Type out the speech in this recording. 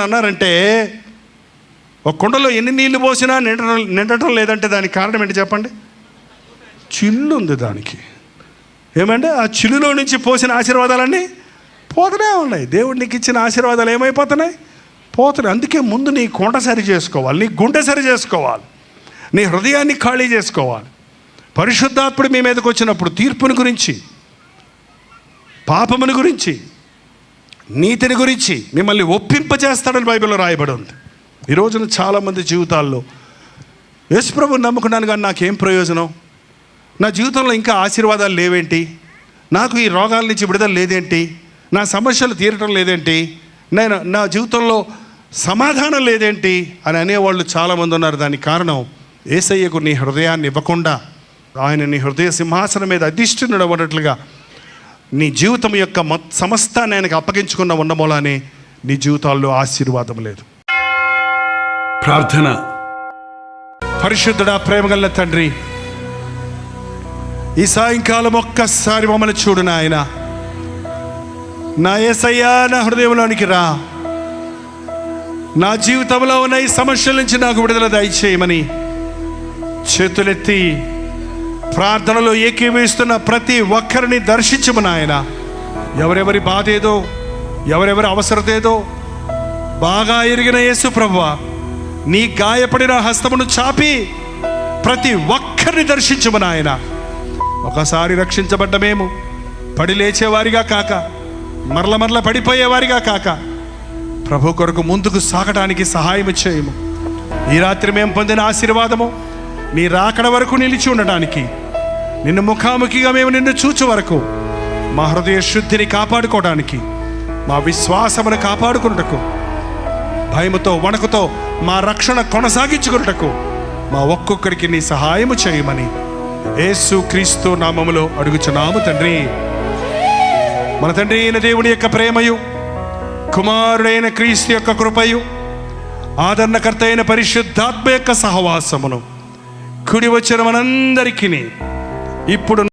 అన్నారంటే ఒక కుండలో ఎన్ని నీళ్లు పోసినా నిండటం లేదంటే దానికి కారణం ఏంటి చెప్పండి? చిల్లు ఉంది దానికి. ఏమంటే ఆ చిల్లులో నుంచి పోసిన ఆశీర్వాదాలన్నీ పోతూనే ఉన్నాయి. దేవుడు నీకు ఇచ్చిన ఆశీర్వాదాలు ఏమైపోతున్నాయి? పోతున్నాయి. అందుకే ముందు నీ కుండ సరి చేసుకోవాలి, నీ గుండె సరి చేసుకోవాలి, నీ హృదయాన్ని ఖాళీ చేసుకోవాలి. పరిశుద్ధాత్ముడు మీ మీదకి వచ్చినప్పుడు తీర్పుని గురించి, పాపముని గురించి, నీతిని గురించి మిమ్మల్ని ఒప్పింపజేస్తాడని బైబిల్లో రాయబడి ఉంది. ఈ రోజున చాలామంది జీవితాల్లో యేసుప్రభుని నమ్ముకున్నాను కానీ నాకేం ప్రయోజనం, నా జీవితంలో ఇంకా ఆశీర్వాదాలు లేవేంటి, నాకు ఈ రోగాల నుంచి విడుదల లేదేంటి, నా సమస్యలు తీరటం లేదేంటి, నా జీవితంలో సమాధానం లేదేంటి అని అనేవాళ్ళు చాలామంది ఉన్నారు. దానికి కారణం యేసయ్యకు నీ హృదయాన్ని ఇవ్వకుండా, ఆయన నీ హృదయ సింహాసనం మీద అధిష్ఠునుడు అవ్వనట్లుగా నీ జీవితం యొక్క సమస్తాన్ని ఆయనకు అప్పగించుకున్న ఉన్న మూలానే నీ జీవితాల్లో ఆశీర్వాదం లేదు. ప్రార్థన. పరిశుద్ధుడా, ప్రేమగల తండ్రి, ఈ సాయంకాలం ఒక్కసారి మమ్మల్ని చూడు నాయన. నా యేసయ్యా, నా హృదయంలోనికి రా. నా జీవితంలో ఉన్న ఈ సమస్యల నుంచి నాకు విడుదల దయచేయమని చేతులెత్తి ప్రార్థనలో ఏకీభవిస్తున్న ప్రతి ఒక్కరిని దర్శించము నాయన. ఎవరెవరి బాధ ఏదో, ఎవరెవరి అవసరత ఏదో బాగా ఎరిగిన యేసు ప్రభువా, నీ గాయపడిన హస్తమును చాపి ప్రతి ఒక్కరిని దర్శించము నాయన. ఒకసారి రక్షించబడ్డ మేము పడి లేచేవారిగా కాక, మరల పడిపోయేవారిగా కాక, ప్రభు కొరకు ముందుకు సాగడానికి సహాయం చేయము. ఈ రాత్రి మేము పొందిన ఆశీర్వాదము నీ రాకడ వరకు నిలిచి ఉండడానికి, నిన్ను ముఖాముఖిగా మేము నిన్ను చూచు వరకు మా హృదయ శుద్ధిని కాపాడుకోవడానికి, మా విశ్వాసమును కాపాడుకున్నటకు, భయముతో వణకుతో మా రక్షణ కొనసాగించుకున్నటకు మా ఒక్కొక్కరికి నీ సహాయము చేయమని యేసు క్రీస్తు నామములో అడుగుచున్నాము తండ్రి. మన తండ్రి అయిన దేవుని యొక్క ప్రేమయు, కుమారుడైన క్రీస్తు యొక్క కృపయు, ఆదరణకర్త అయిన పరిశుద్ధాత్మ యొక్క సహవాసమును కుడి వచ్చిన మనందరికీ ఇప్పుడు